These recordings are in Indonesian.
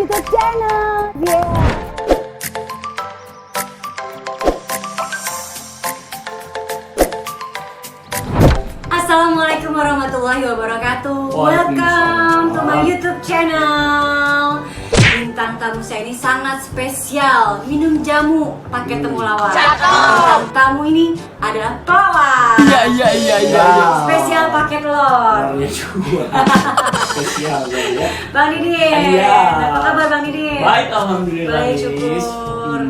YouTube channel. Assalamualaikum warahmatullahi wabarakatuh. Welcome to my YouTube channel. Bintang tamu saya ini sangat spesial. Minum jamu pakai temulawak. Bintang tamu ini adalah pelawak. Iya. Spesial pakai telur. Spesial ya. Bang Didin. Iya. Apa kabar Bang Didin? Baik, alhamdulillah. Baik, syukur.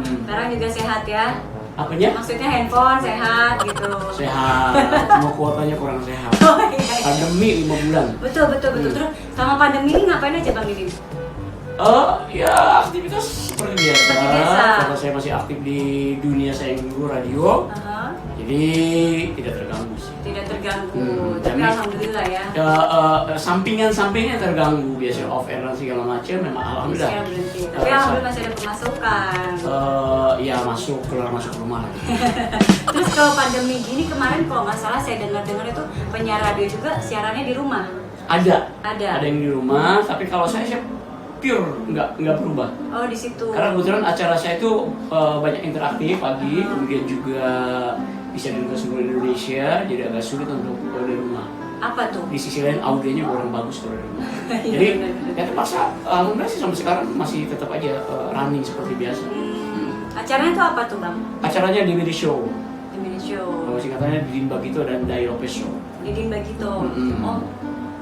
Sekarang juga sehat ya. Apanya? Maksudnya handphone sehat gitu. Sehat. Cuma kuotanya kurang sehat. Oh iya. Pandemi 5 bulan. Betul. Terus sama pandemi ini ngapain aja Bang Didin? Ya aktivitas seperti biasa. Seperti biasa. Karena saya masih aktif di dunia saya yang dulu radio. Jadi tidak terganggu sih. Tidak terganggu. Tapi Tapi- alhamdulillah ya. Sampingan-sampingannya terganggu biasanya off air dan segala macam memang alhamdulillah. Sekarang berhenti. Tapi alhamdulillah masih ada pemasukan. Ya masuk keluar masuk rumah lagi. Terus kalau pandemi gini kemarin kalau nggak salah saya dengar itu penyiar radio juga siarannya di rumah. Ada Ada. yang di rumah, tapi kalau saya pure nggak berubah. Oh di situ. Karena kebetulan acara saya itu banyak interaktif pagi, kemudian juga bisa dengar ke seluruh Indonesia, jadi agak sulit untuk dari rumah. Apa tuh? Di sisi lain audionya kurang bagus kalau dari rumah. Iya, Jadi benar. ya terpaksa, alhamdulillah sih sampai sekarang masih tetap aja running seperti biasa. Acaranya itu apa tuh Bang? Acaranya di Media Show, The Mini Show. kalau singkatannya Didin Bagito dan Dai Lopez Show. Didin Bagito. Mm-mm. Oh,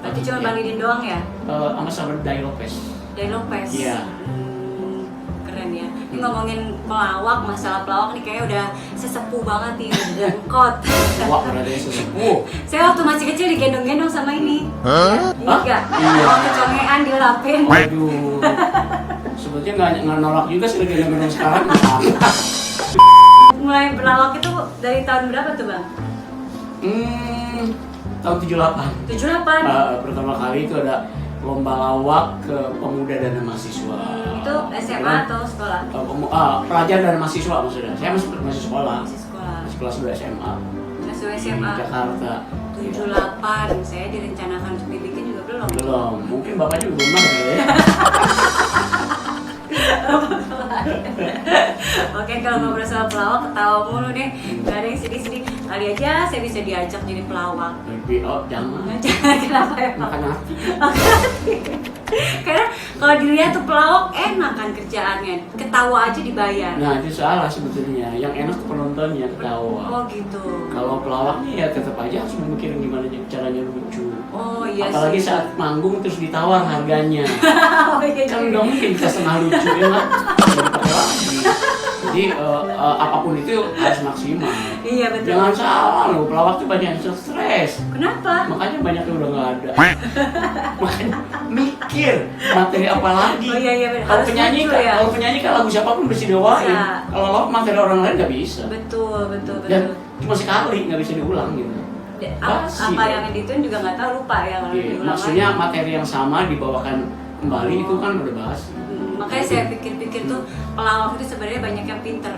berarti cuma Ya. Bang Didin doang ya? Sama sama Dai Lopez. Dai Lopez. Iya. Keren ya. Ini ngomongin pelawak, masalah pelawak nih kayaknya udah sesepuh banget nih, udah engkot. Wah, berada sesepuh. Saya waktu masih kecil digendong-gendong sama ini. Hah? Ini enggak? Iya. Waktu congean dilapin. Waduh, sebetulnya nggak nolak juga sih lagi dengan sekarang. Mulai berlawak itu dari tahun berapa tuh Bang? Tahun 78. 78. Pertama kali itu ada lomba lawak ke pemuda dan mahasiswa. Itu SMA atau sekolah? Pelajar dan mahasiswa maksudnya. Saya masih sekolah. Masih sekolah. Masih kelas 2 SMA. Masih Di SMA. Jakarta. 78. Saya direncanakan untuk dibikin juga belum. Belum. Mungkin bapak juga belum lahir ya. Oke, kalau ngobrol soal pelawak ketawa mulu deh. Gak ada yang sedih-sedih. Kali aja saya bisa diajak jadi pelawak. Tapi jangan. Jangan, kenapa ya Pak? Makan hati. Karena kalau dilihat tuh pelawak enak kan kerjaannya. Ketawa aja dibayar. Nah itu salah sebetulnya. Yang enak tuh penontonnya ketawa. Oh gitu. Kalau pelawaknya ya tetap aja harus memikirin gimana caranya lucu. Oh iya Apalagi sih. saat manggung terus ditawar harganya. Oh iya Kan juga. nggak mungkin kita setengah lucu ya kan? Jadi pakai lagi. Jadi apapun itu harus maksimal. Iya betul. Jangan salah loh, pelawak tuh banyak yang stres. Kenapa? Makanya banyak yang udah nggak ada. Makanya mikir materi apa lagi. Oh iya benar. Kalau Harus penyanyi lucu kan, ya. kalau penyanyi kan lagu siapapun bisa dibawain. Bisa. Kalau lawak materi orang lain nggak bisa. Betul. Dan cuma sekali nggak bisa diulang gitu. Basi, Apa ya. yang dituin juga nggak tahu, lupa ya kalau Iya, diulang maksudnya lagi. materi yang sama dibawakan kembali itu kan udah basi. Makanya saya pikir-pikir tuh pelawak itu sebenarnya banyak yang pinter.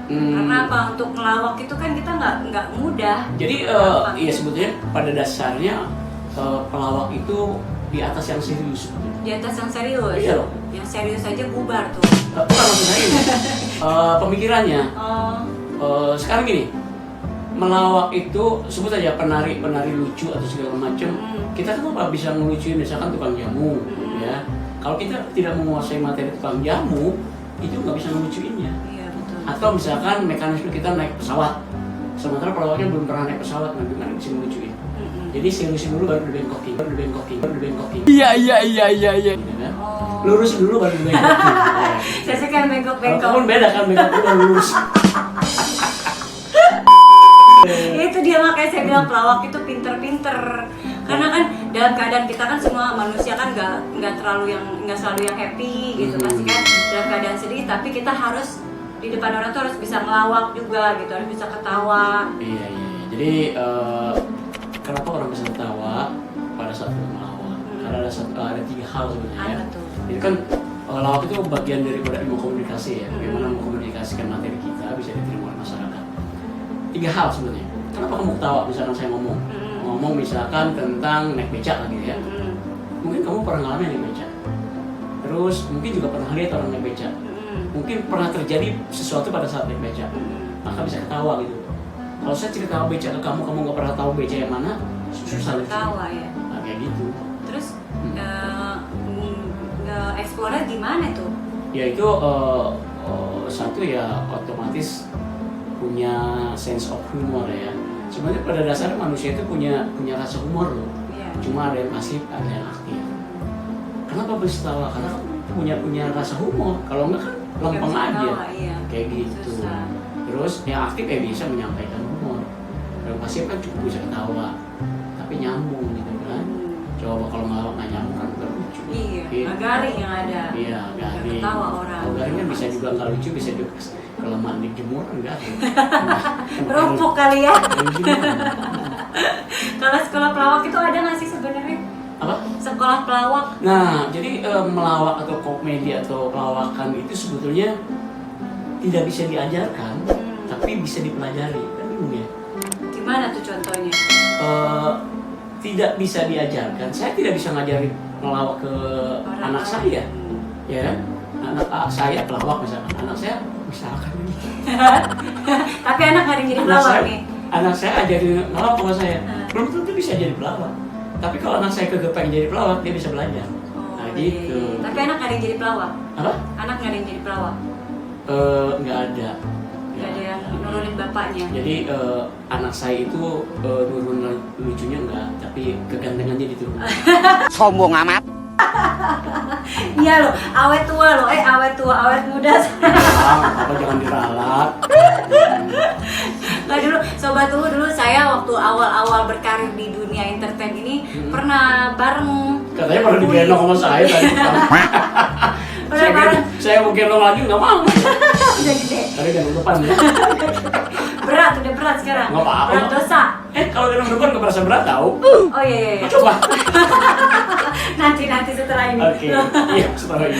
Hmm. Karena apa? Untuk melawak itu kan kita nggak mudah. Jadi Kenapa? iya sebetulnya pada dasarnya pelawak itu di atas yang serius. Di atas yang serius. Iya loh. Yang serius aja bubar tuh. Bukan maksudnya ini. Pemikirannya. Oh, Sekarang gini, melawak itu sebut aja penari lucu atau segala macam. Kita kan nggak bisa ngelucuin misalkan tukang jamu, ya. Kalau kita tidak menguasai materi tukang jamu, itu nggak bisa ngelucuinnya. iya betul. Atau misalkan mekanisme kita naik pesawat, sementara pelawaknya belum pernah naik pesawat, nah gimana bisa ngelucuin? Jadi seriusin dulu baru dibengkokin. Iya. Gitu kan? Oh. Lurus dulu baru dibengkokin. Saya suka yang Kalau bengkok-bengkok. kamu beda kan bengkok dulu baru lurus. Itu dia makanya saya bilang pelawak itu pinter-pinter. Karena kan dalam keadaan kita kan semua manusia kan nggak selalu yang happy gitu pasti kan dalam keadaan sedih, tapi kita harus di depan orang tuh harus bisa melawak juga gitu, harus bisa ketawa. Iya. Jadi kenapa orang bisa ketawa pada saat kita melawak? Karena ada 3 hal sebenarnya. Ya. Apa tuh? Jadi kan lawak itu bagian daripada ilmu komunikasi ya. Bagaimana mengkomunikasikan materi kita bisa diterima oleh masyarakat. 3 hal sebenarnya. Kenapa kamu ketawa? Misalkan saya ngomong misalkan tentang naik becak lagi ya. Mungkin kamu pernah ngalamin naik becak. Terus mungkin juga pernah lihat orang naik beca. Mungkin pernah terjadi sesuatu pada saat naik beca. Maka bisa ketawa gitu. Kalau saya cerita beca ke kamu, kamu nggak pernah tahu beca yang mana, susah lucu. Ketawa ya. Nah, kayak gitu. Terus nge-explore gimana tuh? Ya itu satu ya otomatis punya sense of humor ya. Sebenarnya pada dasarnya manusia itu punya rasa humor loh. Iya. Cuma ada yang pasif, ada yang aktif. Kenapa bisa tawa? Karena kan punya rasa humor. Kalau enggak kan lempeng Nggak bisa aja. ketawa, iya. Kayak gitu. Susah. Terus yang aktif ya bisa menyampaikan humor. Yang pasif kan cukup bisa ketawa, tapi nyambung gitu kan. Coba kalau nggak nyambung kan nggak lucu. Iya, Gitu. nggak garing yang ada. Iya, Nggak garing. ketawa orang. Kalau garing kan bisa juga nggak lucu, bisa juga kelemahan di jemur enggak. Kerupuk kali ya. Kalau sekolah pelawak itu ada nggak sih sebenarnya? Apa? Sekolah pelawak. Nah, jadi melawak atau komedi atau pelawakan itu sebetulnya tidak bisa diajarkan, tapi bisa dipelajari. Kan bingung ya? Gimana tuh contohnya? Tidak bisa diajarkan. Saya tidak bisa ngajarin melawak ke anak saya, ya kan? Anak saya pelawak misalkan, anak saya misalkan ini. Tapi anak nggak ada yang jadi Anak pelawak saya, nih. anak saya ajarin melawak sama saya, belum tentu bisa jadi pelawak. Tapi kalau anak saya kegepeng jadi pelawak, dia bisa belajar. Oh, Nah iya, gitu. iya. Tapi anak nggak ada yang jadi pelawak. Apa? Anak nggak ada yang jadi pelawak. Nggak ada. Nggak ada yang nurunin bapaknya. Jadi anak saya itu nurun lucunya enggak, tapi kegantengannya diturun. Sombong amat. Iya loh, awet tua loh, awet tua, awet muda. Apa jangan diralat. Nggak dulu, sobat dulu saya waktu awal-awal berkarir di dunia entertain ini pernah bareng. Katanya pernah digendong sama saya tadi. Saya mau gendong lagi nggak mau. Udah gede. Tadi gendong depan ya. Udah berat sekarang. Nggak apa-apa. Berat dosa. Kalau gendong depan nggak merasa berat tau. Oh iya. Mau coba. Nanti setelah ini. Oke. Iya setelah ini.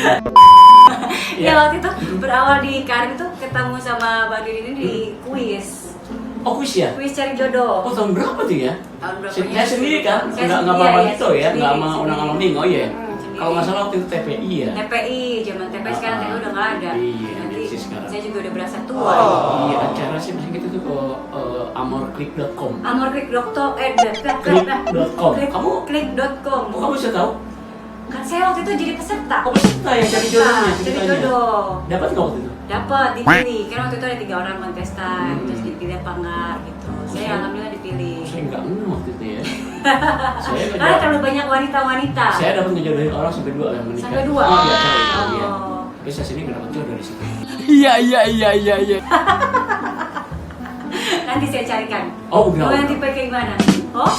Ya waktu itu berawal di karir itu ketemu sama Bang Didi ini di kuis. Oh kuis ya? Kuis cari jodoh. Oh tahun berapa tuh ya? Tahun berapa? Saya sendiri kan, Saya nggak sendiri, bapak ya, itu ya, nggak sama sendiri. Unang Aloming, oh iya. Sendiri. Kalau nggak salah waktu itu TPI ya. TPI, zaman TPI sekarang TPI udah nggak ada. Iya, Nanti sih sekarang. saya juga udah berasa tua. Iya acara sih masih gitu tuh amorklik.com. Amorklik.com, Klik.com. Kamu? Klik.com. Oh, kamu bisa tahu? Kan saya waktu itu jadi peserta. Oh peserta yang cari jodohnya Cari ceritanya. jodoh. Dapat nggak waktu itu? Dapat dipilih. Kan waktu itu ada 3 orang kontestan, terus dipilih apa enggak gitu. Saya alhamdulillah dipilih. Saya nggak ngeh waktu itu ya. Saya Karena terlalu banyak wanita-wanita. Saya dapat ngejodohin orang sampai 2 yang menikah. Sampai 2. Oh, di acara itu ya. Oh. Tapi saya sendiri nggak dapat jodoh di situ. Iya. Nanti saya carikan. Oh udah. Mau yang tipe kayak gimana? Oh?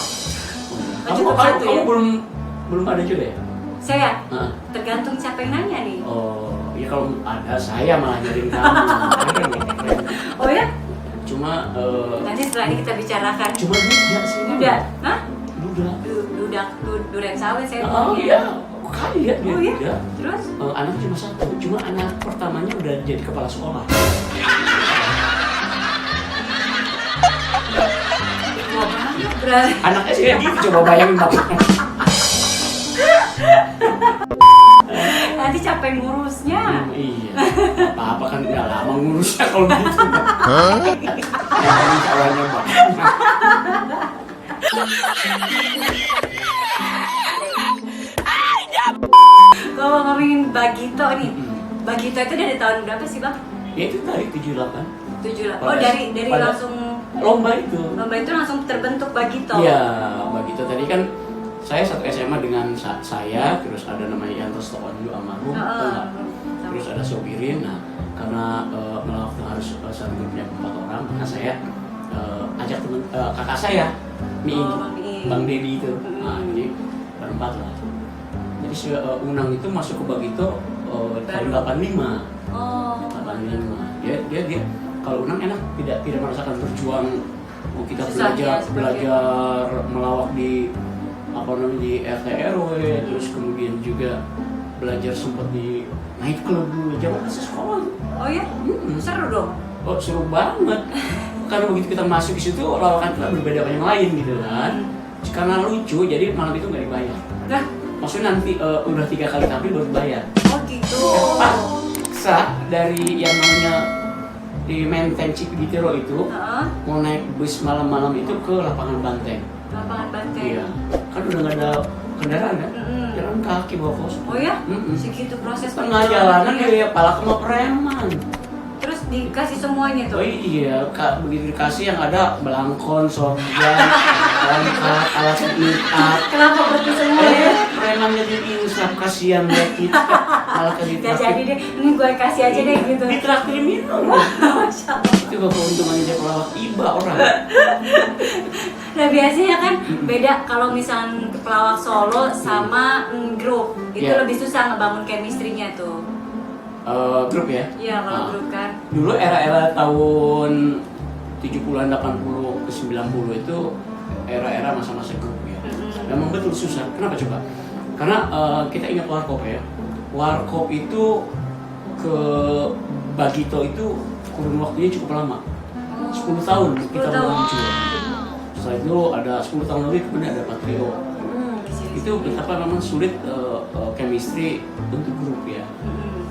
Kamu ya? belum ada jodoh ya? Saya Hah? tergantung siapa yang nanya nih. Oh, ya kalau ada saya malah nyariin kamu. Oh ya? Cuma Nanti setelah ini kita bicarakan. cuma duda sih. Duda? Hah? Duda. Duren sawit saya Oh punya. iya, kali ya dia Oh iya? duda. Terus? Anaknya cuma 1, cuma anak pertamanya udah jadi kepala sekolah. Wah, banyak berarti. Anaknya sih kayak gitu, coba bayangin bapaknya. Nanti capek ngurusnya. Iya, apa kan nggak lama ngurusnya kalau gitu. Yang awalnya bapaknya. Kalau ngomongin Bagito nih, Bagito itu dari tahun berapa sih Bang? Ya itu tadi 78. 78. Oh dari Pada langsung lomba itu. lomba itu langsung terbentuk Bagito. Iya, begitu tadi kan saya satu SMA dengan saya, terus ada namanya Yanto Stokonju almarhum, enggak. Terus ada Sobirin. Nah, karena melawak harus satu grupnya 4 orang, maka saya ajak teman kakak saya, Bang Dedi itu. Nah, jadi berempat lah. Jadi si Unang itu masuk ke Bagito tahun 85. Oh. 85. Dia kalau Unang enak tidak merasakan berjuang. Kita Susahnya belajar melawak di apa namanya di RT RW, terus kemudian juga belajar sempat di nightclub dulu zaman masih sekolah. Oh ya? Seru dong. Oh seru banget. Karena begitu kita masuk di situ lawakan kita berbeda dengan yang lain gitu kan. Karena lucu jadi malam itu nggak dibayar. Nah, Maksudnya nanti udah 3 kali tampil baru bayar. Oh gitu. Paksa dari yang namanya di Menteng Cipinang itu Heeh. mau naik bus malam-malam itu ke lapangan Banteng. Lapangan Banteng. Iya, kan udah nggak ada kendaraan kan? Mm-mm. Jalan kaki bawa kos. Oh ya? Mm-mm. Segitu proses Tengah perjalanan jalanan ya. ya pala kema preman. Terus dikasih semuanya Oh tuh. iya, Kak, begitu dikasih yang ada belangkon, sorban, perangkat, alat make up. Kenapa berarti semua ya? Preman jadi insaf, kasihan lihat kita. Malah kasih Gak jadi deh, ini gue kasih aja deh gitu. Ditraktir minum. Masya Allah. Itu keuntungannya dia pelawak iba orang. Nah biasanya kan beda kalau misalnya pelawak solo sama grup. Itu Iya. lebih susah ngebangun chemistry-nya tuh. Grup ya? Iya kalau Ah. grup kan. Dulu era-era tahun 70-an, 80 ke 90 itu era-era masa-masa grup ya. Memang betul susah. Kenapa coba? Karena kita ingat Warkop ya. Warkop itu ke Bagito itu kurun waktunya cukup lama. 10 tahun 10 kita tahun. muncul. Setelah itu ada 10 tahun lebih kemudian ada Patrio. Di sini. Itu betapa memang sulit chemistry untuk grup ya.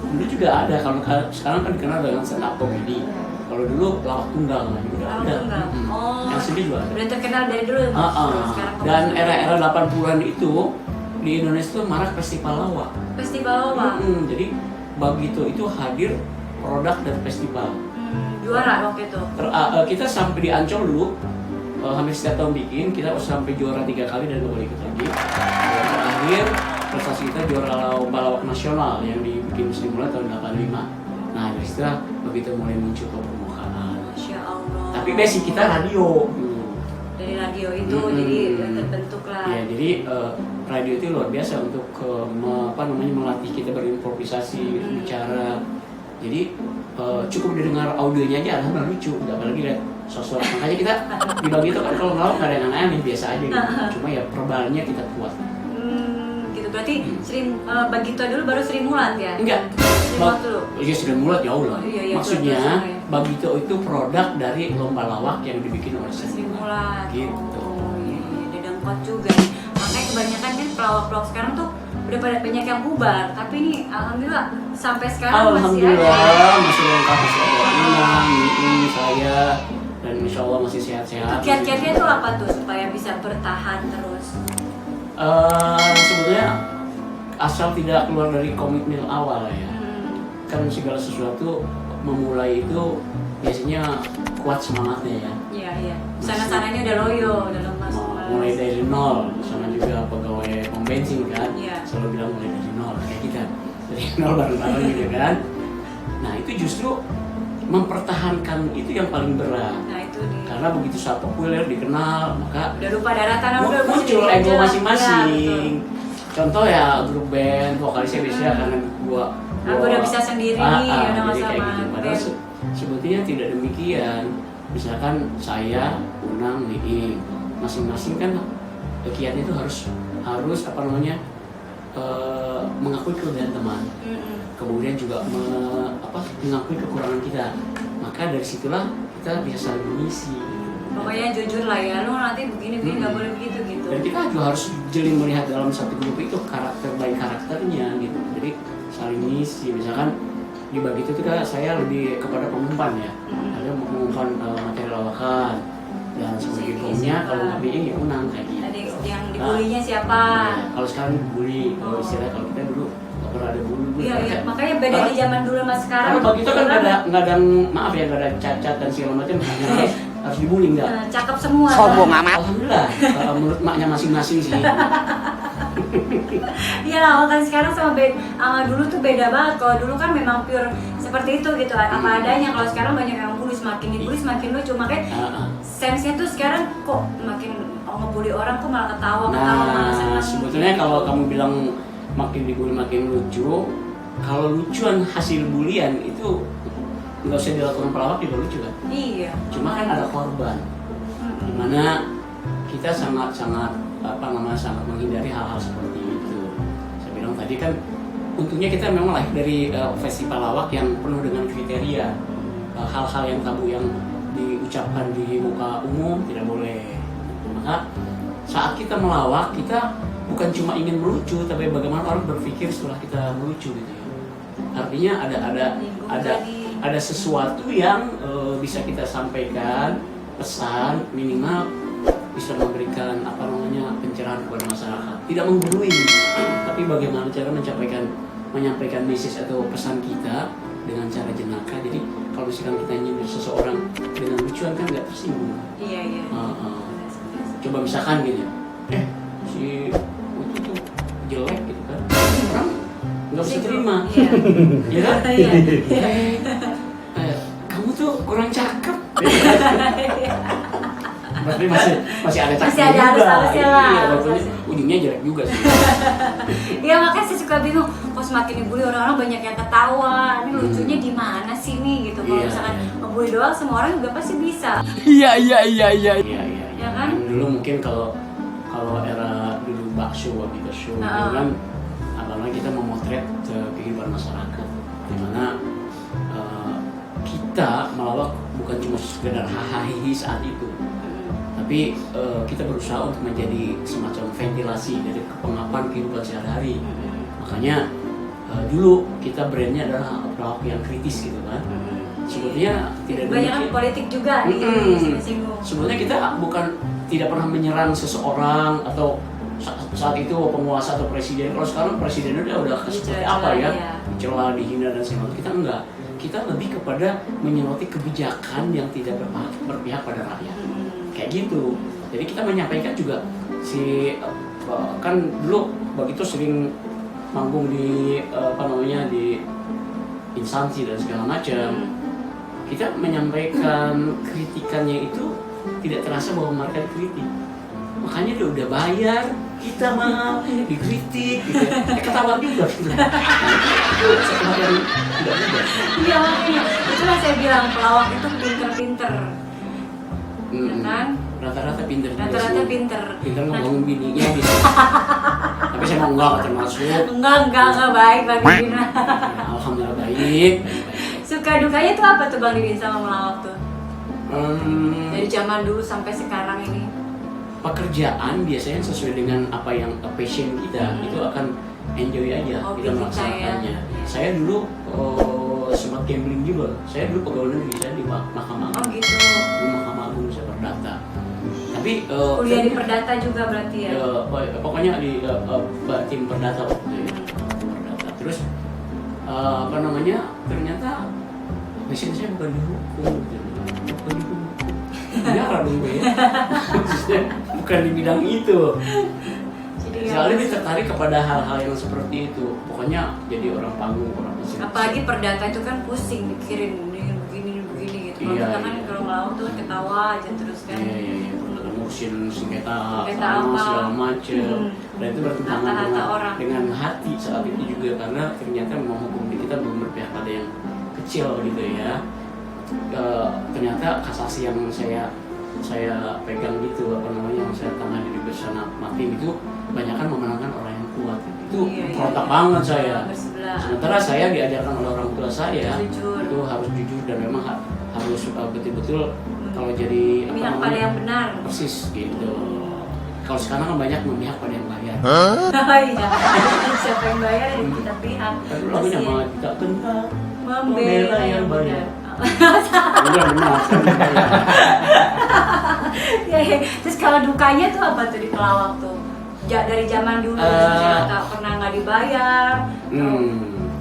Dulu juga ada, kalau sekarang kan dikenal dengan stand up comedy. Kalau dulu lawak tunggal juga Lawak ada. tunggal. Oh. Yang sedih juga ada. Udah terkenal dari dulu. Sekarang Dan kok- era-era 80-an itu di Indonesia tuh marak festival lawak. Festival lawak. Jadi Bagito itu hadir produk dari festival. Juara waktu itu. Kita sampai di Ancol dulu, hampir setiap tahun bikin, kita sampai juara 3 kali dan nggak boleh ikut lagi. Dan terakhir prestasi kita juara lomba lawak nasional yang dibikin Sri Mulat tahun 85. Nah dari situ begitu mulai muncul ke permukaan. Masya Allah. Tapi basic kita radio. Dari radio itu jadi terbentuk lah. Ya, jadi radio itu luar biasa untuk melatih kita berimprovisasi, bicara. Jadi cukup didengar audionya aja alhamdulillah lucu, nggak apalagi lihat sosok. Makanya kita dibagi itu kan kalau ngelawak nggak ada yang aneh-aneh, biasa aja gitu. Cuma ya verbalnya kita kuat. Gitu berarti Bagito dulu baru Sri Mulat ya? Enggak. Sri Mulat dulu. Iya sudah mulai jauh lah. Oh, iya, Maksudnya betul. Bagito itu produk dari lomba lawak yang dibikin oleh Sri Sri Mulat. Gitu. Oh iya, dedengkot juga nih. Makanya kebanyakan kan pelawak-pelawak sekarang tuh udah pada banyak yang bubar. Tapi ini alhamdulillah sampai sekarang masih ada. Alhamdulillah masih lengkap, masih ada Inang, Miing, saya, dan insya Allah masih sehat-sehat. Kiat-kiatnya itu apa tuh supaya bisa bertahan terus? Sebetulnya asal tidak keluar dari komitmen awal ya. Kan segala sesuatu memulai itu biasanya kuat semangatnya ya. Iya iya. Sana-sananya udah loyo, udah lemas. Mulai dari nol, sama juga pegawai pom bensin kan. Iya. Selalu bilang mulai dari nol kayak kita dari nol bareng-bareng gitu kan. Nah itu justru mempertahankan itu yang paling berat. Nah itu dia. Karena begitu saat populer dikenal maka Udah lupa daratan, udah muncul sendiri ego aja. masing-masing. Iya, betul. Contoh ya grup band vokalisnya biasanya karena gua Aku udah bisa sendiri nih, udah jadi nggak kayak sama gitu. Padahal band. sebetulnya tidak demikian. Misalkan saya, Unang, Niing, masing-masing kan kiatnya itu harus apa namanya mengakui kelebihan teman. Kemudian juga mengakui kekurangan kita. Maka dari situlah kita bisa saling mengisi. Pokoknya jujur lah ya, lu nanti begini nggak boleh begitu gitu. Dan kita juga harus jeli melihat dalam satu grup itu karakternya gitu. Jadi saling mengisi. Misalkan di bagi itu kita saya lebih kepada pengumpan ya. Ada mengumpan materi lawakan. Dan sebagai gongnya kalau nggak bikin ya Unang kayak gitu. Tadi yang dibulinya siapa? Ya, kalau sekarang dibully, kalau istilah kalau kita dulu nggak pernah ada bully. Iya, iya. Makanya beda di zaman dulu sama sekarang. Karena bagi itu kan nggak ada maaf ya nggak ada cacat dan segala macam harus dibully nggak. Cakep semua. Sombong amat. Alhamdulillah menurut maknya masing-masing sih. Iya lah, kan sekarang sama dulu tuh beda banget. Kalau dulu kan memang pure seperti itu gitu kan, apa adanya. Kalau sekarang banyak yang bully, semakin dibully semakin lucu. Makanya sense-nya tuh sekarang kok makin ngebully orang kok malah ketawa malah senang. Sebetulnya kalau kamu bilang makin dibully makin lucu, kalau lucuan hasil bulian itu nggak usah dilakukan pelawak juga lucu kan? Iya. Cuma kan ada korban, dimana kita sangat menghindari hal-hal seperti itu. Saya bilang tadi kan, untungnya kita memang lahir dari festival lawak yang penuh dengan kriteria, hal-hal yang tabu yang diucapkan di muka umum tidak boleh. Maka saat kita melawak, kita bukan cuma ingin melucu, tapi bagaimana orang berpikir setelah kita melucu gitu ya. artinya Nyinggung ada tadi. sesuatu yang bisa kita sampaikan, pesan minimal bisa memberikan pencerahan kepada masyarakat, tidak menggurui, tapi bagaimana cara menyampaikan message atau pesan kita dengan cara jenaka. Jadi kalau misalkan kita nyindir seseorang dengan lucuan kan nggak tersinggung. Iya. Coba misalkan gini, si itu tuh jelek gitu kan, orang nggak bisa terima, ya kan? Iya. Kamu tuh kurang cakep. Berarti masih ada cakep Masih ada juga. halus-halusnya lah. Iya, walaupun ujungnya jelek juga sih. Iya, makanya saya suka bingung, kok semakin dibully orang-orang banyak yang ketawa. Ini lucunya di mana sih nih gitu. Kalau Iya, misalkan iya. ngebully doang semua orang juga pasti bisa. Iya iya iya iya. Iya. Ya kan? Dulu mungkin kalau era dulu bakso gitu show, Nah. kan apalagi kita memotret kehidupan masyarakat, dimana kita melawak bukan cuma sekedar hahaha saat itu, tapi kita berusaha untuk menjadi semacam ventilasi dari kepengapan kehidupan sehari-hari. Makanya dulu kita brandnya adalah pelawak yang kritis gitu kan. Sebetulnya tidak Banyak demikian. politik juga nih singgung. Sebenarnya kita tidak pernah menyerang seseorang atau saat itu penguasa atau presiden. Kalau sekarang presidennya udah seperti apa ya, dicela, dihina dan segala macam. Kita enggak. Kita lebih kepada menyoroti kebijakan yang tidak berpihak pada rakyat. Kayak gitu. Jadi kita menyampaikan juga kan dulu begitu sering manggung di di instansi dan segala macam. Kita menyampaikan kritikannya itu tidak terasa bahwa mereka dikritik. Makanya dia udah bayar, kita mah dikritik gitu ya. Ketawa juga gitu. Setelah yang tidak mudah. Iya, makanya itulah saya bilang pelawak itu pinter-pinter. Ya kan? Rata-rata pinter juga Rata-rata sih. pinter. Pinter ngomongin bininya bisa. Tapi saya mau enggak termasuk. Enggak baik Bang Didin. Ya, alhamdulillah baik. Suka dukanya tuh apa tuh Bang Didin sama melawak tuh? Hmm, Dari zaman dulu sampai sekarang ini. pekerjaan biasanya sesuai dengan apa yang passion kita, itu akan enjoy aja Hobi kita kita melaksanakannya. ya. Saya dulu sempat gambling juga. Saya dulu pegawai negeri, saya di Mahkamah Oh Agung. gitu. Di Mahkamah Agung saya perdata. Tapi Kuliah di Perdata juga berarti ya. pokoknya di tim perdata waktu itu ya. Tim perdata. Terus ternyata passion saya bukan di hukum gitu. Bukan di hukum. Penjara dong gue ya. Maksudnya bukan di bidang itu. Jadi Soalnya dia tertarik kepada hal-hal yang seperti itu. Pokoknya jadi orang panggung, orang musik. apalagi Perdata itu kan pusing mikirin begini gitu. Kalau Iya, kita kan iya. kalau melawak tuh ketawa aja terus kan. Iya. Ngurusin sengketa Sengketa tanah apa. segala macem. Dan itu bertentangan Harta-harta orang. dengan hati saat itu juga, karena ternyata memang hukum di kita belum berpihak pada yang kecil gitu ya. Ternyata kasasi yang saya pegang gitu, yang saya tangani di bersama Matim itu kebanyakan memenangkan orang yang kuat. Itu Iya, berontak iya. banget saya. Bersebelah. Sementara saya diajarkan oleh orang tua saya Jujur. itu harus jujur dan memang harus betul-betul kalau jadi Memihak pada yang benar. persis gitu. Kalau sekarang kan banyak memihak pada yang bayar. Iya. Siapa yang bayar ya kita pihak. Kan lagunya Kasian. mah kita kenal Membela yang benar. benar benar. Ya. Terus kalau dukanya tuh apa tuh di pelawak tuh? Dari zaman dulu nggak pernah nggak dibayar.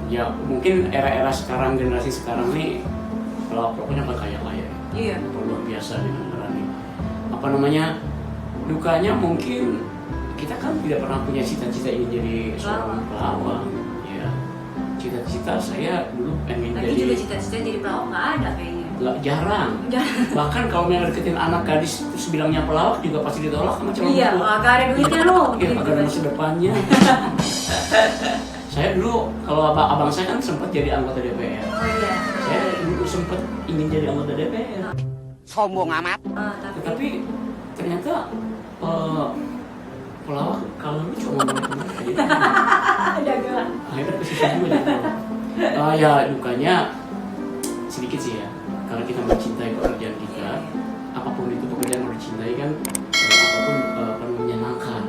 Ya mungkin era-era sekarang, generasi sekarang nih pokoknya kaya Iya. luar biasa nih beneran nih. Dukanya mungkin kita kan tidak pernah punya cita-cita ingin jadi seorang pelawak ya. Cita-cita saya dulu pengen Lagi jadi juga cita-cita jadi pelawak nggak ada kayaknya. jarang. Bahkan kalau yang deketin anak gadis terus bilangnya pelawak juga pasti ditolak sama calon Iya, tua. nggak ada duitnya lu. Iya, Gitu agak ada kan. masa depannya. Saya dulu, kalau abang saya kan sempat jadi anggota DPR. Oh iya. Saya dulu sempat ingin jadi anggota DPR. Sombong amat. Tetapi ternyata pelawak kalau lu cuma ngomong aja. Ada gerak. Akhirnya kesini juga jadi. Ya dukanya sedikit sih ya. Kalau kita mencintai pekerjaan kita, apapun itu pekerjaan yang dicintai kan, apapun menyenangkan.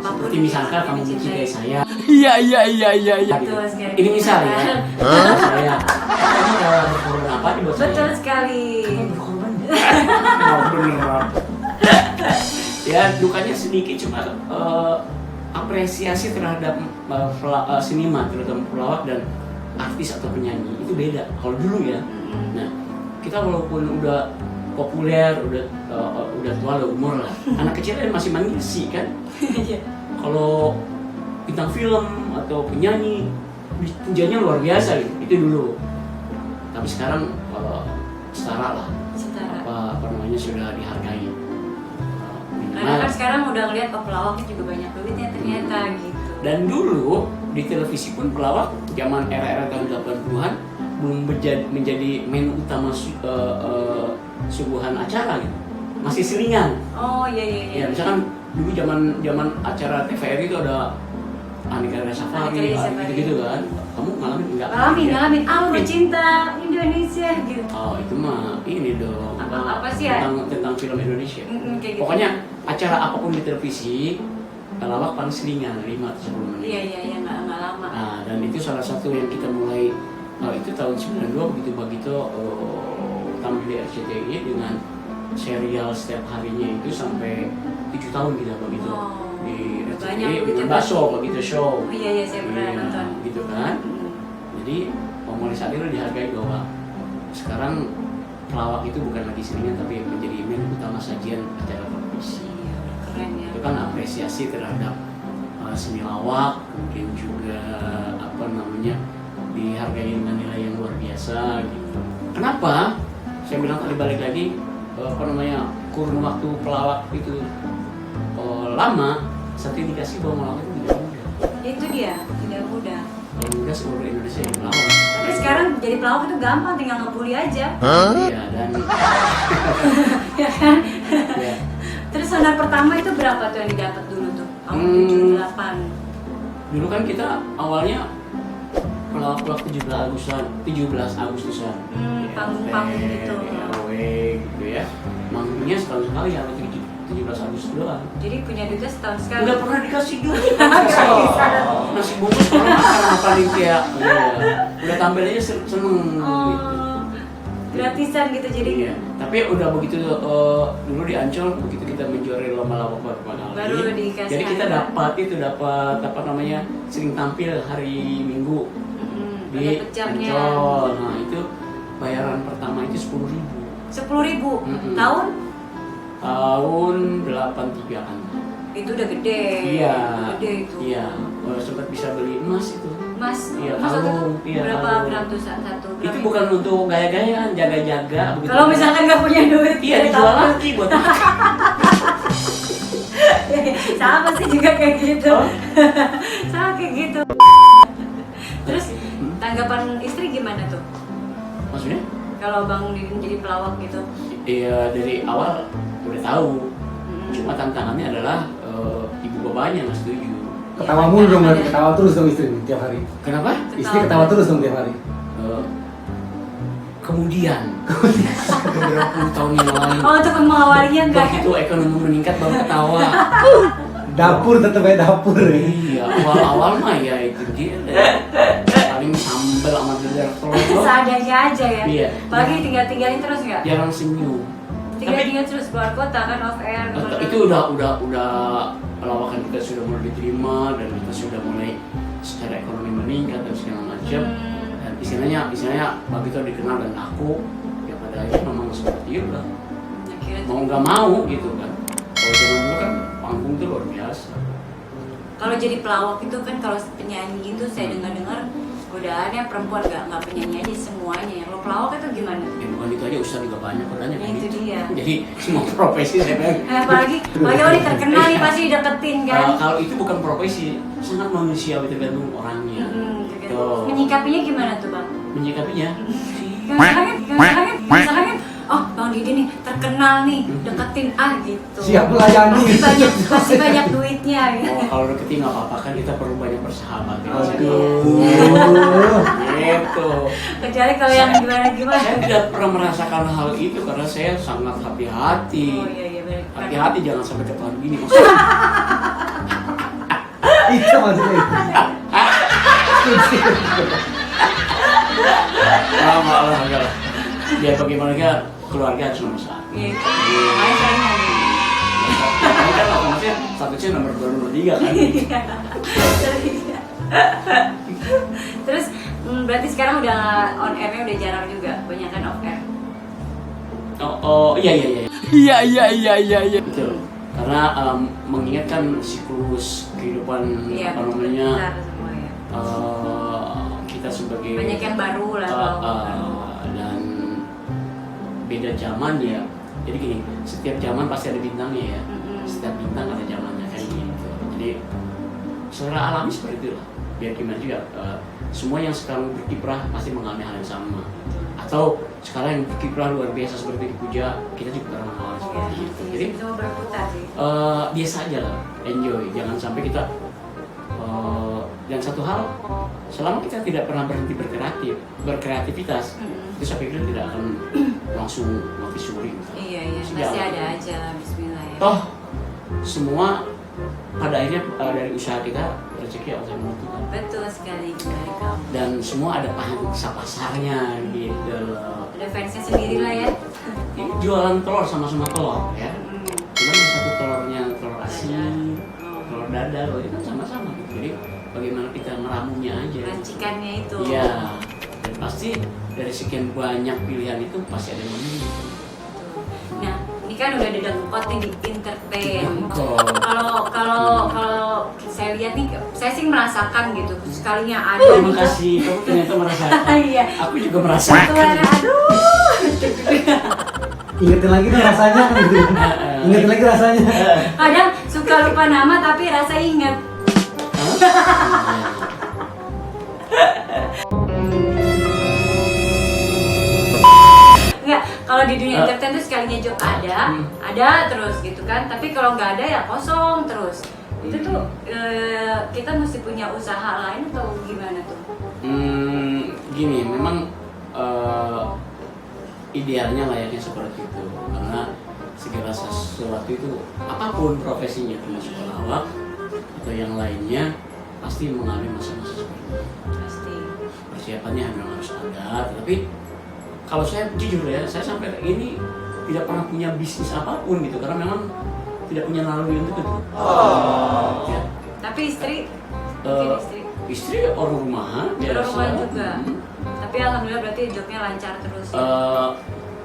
Apapun Seperti Seperti misalkan kamu mencintai saya. Iya iya iya iya iya. Betul sekali. Ini misal ya. Saya. Kamu berkorban apa nih buat saya? Betul sekali. Berkorban. Oh, beneran. Ya dukanya sedikit cuma apresiasi terhadap seniman, terutama pelawak dan artis atau penyanyi itu beda. Kalau dulu ya, nah kita walaupun udah populer, udah tua lah umur lah, anak kecil kan masih mengisi kan. Kalau bintang film atau penyanyi pujiannya luar biasa gitu, itu dulu. Tapi sekarang setara lah, apa namanya sudah dihargai. Karena kan sekarang udah ngeliat pelawaknya juga banyak duitnya ternyata gitu. Dan dulu di televisi pun pelawak zaman era-era tahun 80-an belum menjadi menu utama suguhan acara gitu. Masih selingan. Oh iya. Ya misalkan dulu zaman acara TVRI itu ada Aneka Safari, gitu kan. Kamu ngalamin enggak? Ngalamin. Alur cinta Indonesia gitu. Oh itu mah ini dong. Apa sih ya? Tentang film Indonesia. Kayak gitu. Pokoknya acara apapun di televisi, pelawak paling selingan 5 atau 10 menit. Iya, nggak lama. Nah, dan itu salah satu yang kita mulai itu tahun 92 begitu tampil di RCTI dengan serial setiap harinya itu sampai 7 tahun kita begitu di RCTI dengan bakso begitu show. Oh, iya saya pernah nonton. Gitu kan. Jadi mulai saat itu dihargai bahwa sekarang pelawak itu bukan lagi selingan tapi menjadi menu utama sajian acara televisi. Keren ya. Itu kan apresiasi terhadap seni lawak, kemudian juga apa namanya dihargai dengan nilai yang luar biasa gitu. Kenapa? Saya bilang tadi balik lagi apa namanya kurun waktu pelawak itu lama, satu indikasi bahwa melawak itu tidak mudah. Itu dia, tidak mudah. Kalau mudah seluruh Indonesia yang melawak. Tapi sekarang jadi pelawak itu gampang, tinggal ngebully aja. Iya dan Ya kan? ya. Terus honor pertama itu berapa tuh yang didapat dulu tuh? Tahun 78. Dulu kan kita awalnya pelawak 17 Agustusan. Panggung-panggung gitu. RW gitu ya. Manggungnya setahun sekali ya, 17 Agustus doang. Jadi punya duitnya setahun sekali. Udah pernah dikasih duit. Nasi bungkus orang makan sama panitia. Udah tampil aja seneng. Gratisan gitu jadi. Iya. Tapi udah begitu dulu di Ancol begitu kita menjuarai lomba lawak pertama kali. Baru dikasih. Jadi kita dapat apa namanya sering tampil hari Minggu di Ancol. Nah itu bayaran pertama itu 10.000. 10.000 tahun? Tahun 83-an. Itu udah gede. Iya. Gede itu. Iya. Sempat bisa beli emas itu. Mas, Iya, mas waktu kalung. itu Iya, berapa kalung. gram tuh satu? Itu bukan untuk gaya-gayaan, jaga-jaga. Begitu. Kalau misalkan nggak punya duit, iya dijual lagi buat makan. sama sih juga kayak gitu. Sama kayak gitu. Terus tanggapan istri gimana tuh? Maksudnya? Kalau Bang Didin jadi pelawak gitu? Iya dari awal udah tahu. Cuma tantangannya adalah ibu bapaknya nggak setuju. Ketawa mulu dong, ketawa terus dong istri tiap hari. Kenapa? Istri ketawa terus dong tiap hari. Kemudian beberapa puluh tahun yang lalu. Oh, untuk mengawalinya enggak? Begitu ekonomi meningkat baru ketawa. Dapur tetap aja dapur ya. Iya, awal-awal mah ya itu dia. Paling sambel sama dadar telur. Seadanya aja ya. Iya. Apalagi tinggalin terus nggak? Jarang senyum. Tinggal terus keluar kota kan off air. Itu udah lawakan kita sudah mulai diterima dan kita sudah mulai secara ekonomi meningkat dan segala macam. Dan istilahnya begitu dikenal dan aku ya pada akhirnya memang seperti itu lah. Mau nggak mau gitu kan. Kalau zaman dulu kan panggung itu luar biasa. Kalau jadi pelawak itu kan kalau penyanyi itu saya dengar godaannya perempuan nggak penyanyi aja semuanya. Kalau pelawak itu gimana? Ya bukan itu aja, Ustaz juga banyak orangnya Ya, itu dia. Jadi semua profesi saya bilang. Apalagi orang terkenal nih pasti deketin kan. Kalau itu bukan profesi, sangat manusiawi tergantung orangnya. Tergantung. Menyikapinya gimana tuh Bang? Menyikapinya? Misalkan, oh Bang Didi nih terkenal nih, deketin gitu. Siap melayani. Pasti banyak duitnya gitu. Oh, kalau deketin nggak apa-apa kan kita perlu banyak bersahabat. Aduh. Gitu. Kecuali kalau yang gimana? Saya tidak pernah merasakan hal itu karena saya sangat hati-hati. Oh iya baik. Hati-hati jangan sampai ketahuan gini maksudnya. Itu maksudnya itu. Malah enggak lah. Ya bagaimana keluarga harus nomor satu. Iya. Makanya sering ngomong. Ini kan otomatis statusnya nomor 2, nomor 3 kan. Terus berarti sekarang udah on airnya udah jarang juga, banyak kan off air. Iya. Iya. Betul. Karena mengingatkan siklus kehidupan Iya, apa namanya bentar semua ya. kita sebagai Banyak yang baru lah dan beda zaman ya. Jadi gini, setiap zaman pasti ada bintangnya ya. Setiap bintang ada zamannya kayak gitu. Jadi secara alami seperti itu lah. Biar gimana juga, semua yang sekarang berkiprah pasti mengalami hal yang sama. Atau sekarang yang berkiprah luar biasa seperti Puja, kita juga pernah mengalami seperti itu. Jadi itu berputar sih. biasa aja lah, enjoy. Jangan sampai kita dan satu hal, selama kita tidak pernah berhenti berkreativitas, itu saya pikir tidak akan langsung mati suri. Iya, masih ada aja. Bismillah ya. Toh semua pada akhirnya dari usaha kita rezeki Allah yang menentukan. Betul sekali dari kamu. Dan semua ada pangsa pasarnya gitu. Ada fansnya sendiri lah ya. Ini jualan telur sama-sama telur ya. Cuman yang satu telurnya telur asin, telur dadar, itu kan sama-sama. Jadi bagaimana kita meramunya aja. Racikannya itu. Iya. Dan pasti dari sekian banyak pilihan itu pasti ada yang memilih. Nah, ini kan udah didengkot nih di entertain. Dengkot. Kalau saya lihat nih, saya sih merasakan gitu. Sekalinya ada Terima gitu. kasih, kamu ternyata merasakan. Iya. Aku juga merasakan. Aduh. Ingetin lagi tuh rasanya kan gitu. Ingetin lagi rasanya. Kadang suka lupa nama tapi rasa ingat. Enggak, kalau di dunia entertain tuh sekalinya job ada terus gitu kan. Tapi kalau nggak ada ya kosong terus. Itu tuh kita mesti punya usaha lain atau gimana tuh? Gini, memang idealnya layaknya seperti itu, karena segala sesuatu itu apapun profesinya, termasuk pelawak atau yang lainnya, pasti mengalami masa-masa seperti itu. Pasti. Persiapannya memang harus ada, tapi kalau saya jujur ya, saya sampai ini tidak pernah punya bisnis apapun gitu, karena memang tidak punya naluri untuk itu. Ya. Tapi mungkin Istri orang rumahan biasa. orang rumah juga. Tapi alhamdulillah berarti jobnya lancar terus.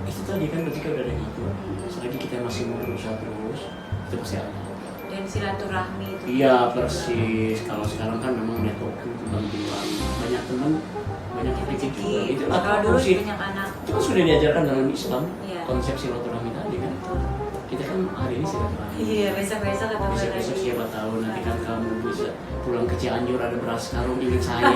Itu tadi kan ketika udah ada itu, selagi kita masih mau berusaha terus, itu pasti ada. Dan silaturahmi itu. Iya persis. Kalau sekarang kan memang networking teman-teman, banyak teman, banyak rezeki juga. Itulah Kalau dulu fungsi. banyak anak. Itu kan sudah diajarkan dalam Islam, Iya. konsep silaturahmi tadi kan. Kita kan hari ini silaturahmi. Iya, besok-besok ketemu Besok lagi. siapa tahu nanti kan kamu bisa pulang ke Cianjur ada beras karung ingat saya.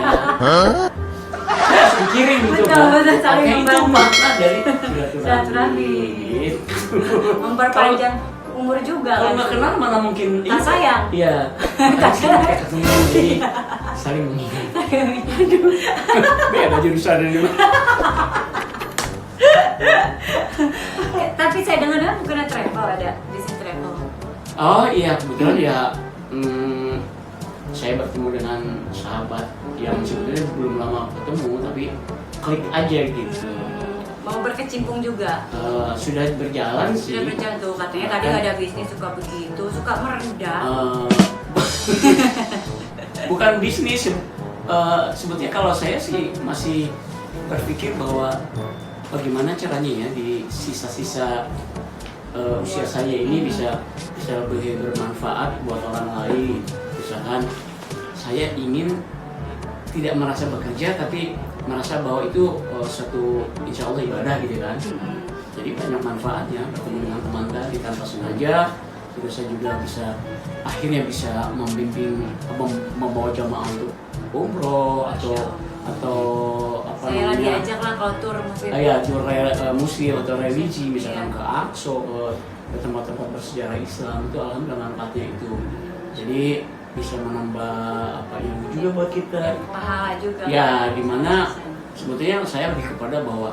Saya harus dikirim gitu Betul, kan. betul, saling Oke, itu membantu. makna dari Silaturahmi. silaturahmi. Gitu. Memperpanjang umur juga Kalau kan. nggak kenal mana mungkin Tak sayang. Iya. Makanya sih kayak ketemu jadi saling mengingat. Beda jurusan ini. Tapi saya dengar bukan travel, ada bisnis travel. Oh iya kebetulan ya saya bertemu dengan sahabat yang sebetulnya belum lama ketemu tapi klik aja gitu. Mau berkecimpung juga. Sudah berjalan sih. Sudah berjalan tuh katanya tadi ada bisnis suka begitu, suka merendah. Bukan bisnis. Sebetulnya kalau saya sih masih berpikir bahwa bagaimana caranya ya di sisa-sisa usia saya ini bisa lebih bermanfaat buat orang lain. Misalkan saya ingin tidak merasa bekerja tapi merasa bahwa itu suatu insya Allah ibadah gitu kan. Jadi banyak manfaatnya bertemu dengan teman tadi tanpa sengaja. Terus saya juga akhirnya bisa membimbing, membawa jamaah untuk umroh atau apa Saya lagi namanya? ajak lah kalau tur muslim. Tur muslim atau religi misalkan ke Aqsa, ke tempat-tempat bersejarah Islam itu alhamdulillah manfaatnya itu. Jadi bisa menambah ilmu juga buat kita. Pahala juga. Ya, dimana sebetulnya saya lebih kepada bahwa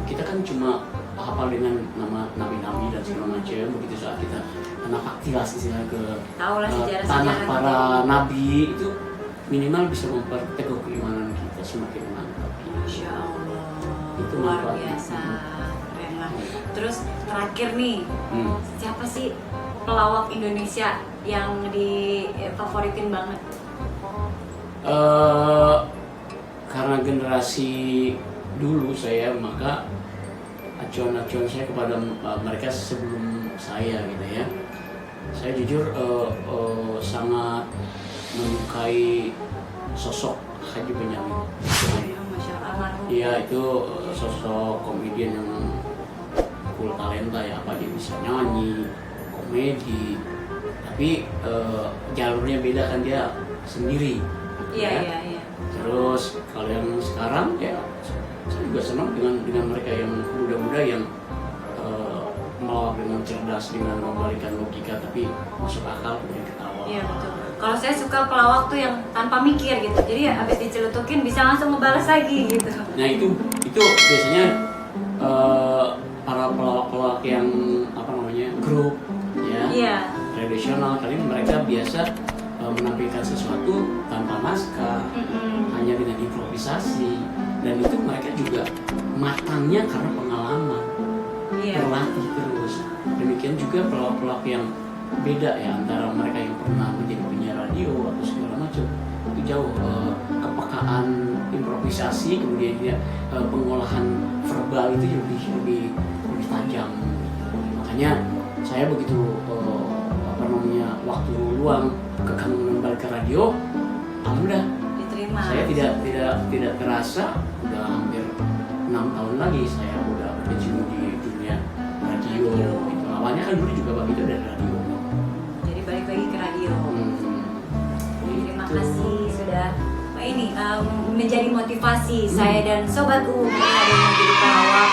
kita kan cuma hafal dengan nama nabi-nabi dan segala macam. Begitu saat kita nafaktilas istilahnya ke Tahulah sejarah-sejarah tanah gitu. para nabi itu minimal bisa memperteguh keimanan kita semakin mantap. Masya Allah, Itu luar manfaatnya. biasa, keren lah. Terus terakhir nih, Hmm. siapa sih pelawak Indonesia yang difavoritin banget? Karena generasi dulu saya, maka acuan-acuan saya kepada mereka sebelum saya gitu ya. Saya jujur sangat menyukai sosok Haji Benyamin. Masya Allah, almarhum. Iya, itu sosok komedian yang full talenta ya, apa dia bisa nyanyi, komedi, tapi jalurnya beda kan, dia sendiri. Iya, ya. iya, iya. Terus kalau yang sekarang ya saya juga senang dengan mereka yang muda-muda yang melawak dengan cerdas, dengan membalikan logika tapi masuk akal, kemudian ketawa. Iya betul. Kalau saya suka pelawak tuh yang tanpa mikir gitu. Jadi ya habis dicelutukin bisa langsung ngebalas lagi gitu. Nah itu biasanya para pelawak-pelawak yang apa namanya grup ya, Iya. tradisional, kali ini mereka biasa menampilkan sesuatu tanpa naskah, hanya dengan improvisasi, dan itu mereka juga matangnya karena pengalaman, Iya. berlatih terus. Demikian juga pelawak-pelawak yang beda ya, antara mereka yang pernah menjadi penyiar radio atau segala macam, itu jauh kepekaan improvisasi, kemudian dia pengolahan verbal itu lebih tajam. Makanya saya begitu apa namanya waktu luang kekangenan balik ke radio, alhamdulillah Diterima. saya tidak terasa udah hampir 6 tahun lagi saya udah berkecimpung di dunia radio. Gitu. Awalnya kan dulu juga begitu dari radio. Jadi balik lagi ke radio. Terima Gitu. kasih sudah ini menjadi motivasi saya dan sobat U ada yang menjadi pelawak.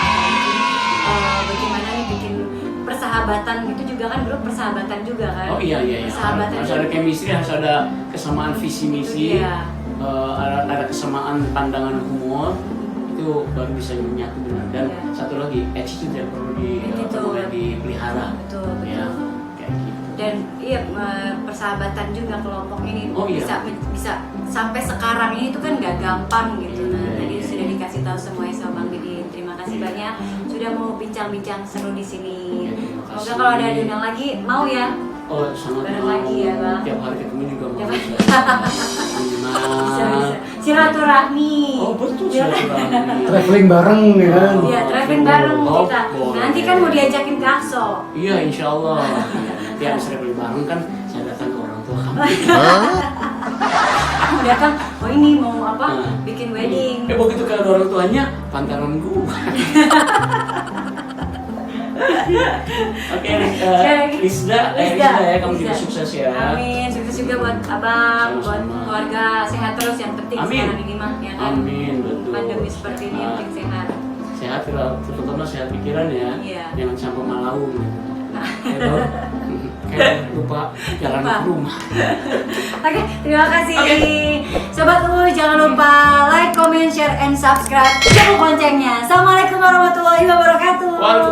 Bagaimana nih bikin persahabatan itu juga kan dulu persahabatan juga kan? Oh iya. Persahabatan Harus ada chemistry, harus ada kesamaan visi misi, Iya. ada kesamaan pandangan humor, itu baru bisa menyatu benar. Dan Iya. satu lagi, attitude yang perlu dipelihara. Betul. Ya, kayak gitu. Dan iya persahabatan juga kelompok ini Oh, iya. bisa sampai sekarang ini tuh kan nggak gampang gitu. Nah, Iya, tadi iya, sudah iya. dikasih tahu semuanya sama Bang Didin. Terima kasih Iya. banyak sudah mau bincang-bincang seru di sini. Iya, terima Semoga kasih. kalau ada diundang lagi mau ya. Oh, sangat Bareng mau. lagi ya, Bang. Tiap hari ketemu juga mau. Tiap hari. Bisa. Bisa. Silaturahmi. Oh, betul silaturahmi. Traveling bareng ya kan. Iya, traveling bareng Oh, kita. boleh. Nanti kan mau diajakin ke Akso. Iya, insya Allah. Nanti habis traveling bareng kan saya datang ke orang tua kamu. Aku datang, oh ini mau apa? Nah. Bikin wedding. Begitu ke orang tuanya, pantaran gua. Oke, Lisda ya, kamu juga sukses ya. Amin, sukses juga buat abang, buat Sama-sama. keluarga, sehat terus yang penting Amin. sekarang ini mah ya kan. Amin, betul. Pandemi seperti ini yang penting sehat. Sehat, terutama sehat pikiran ya. Iya. Jangan sampai malau. Nah. Gitu. Kayak lupa jalan Lupa. ke rumah. Oke, terima kasih. Oke. Sobat U, jangan lupa like, comment, share, and subscribe. Jangan loncengnya. Assalamualaikum warahmatullahi wabarakatuh. Waalaikumsalam.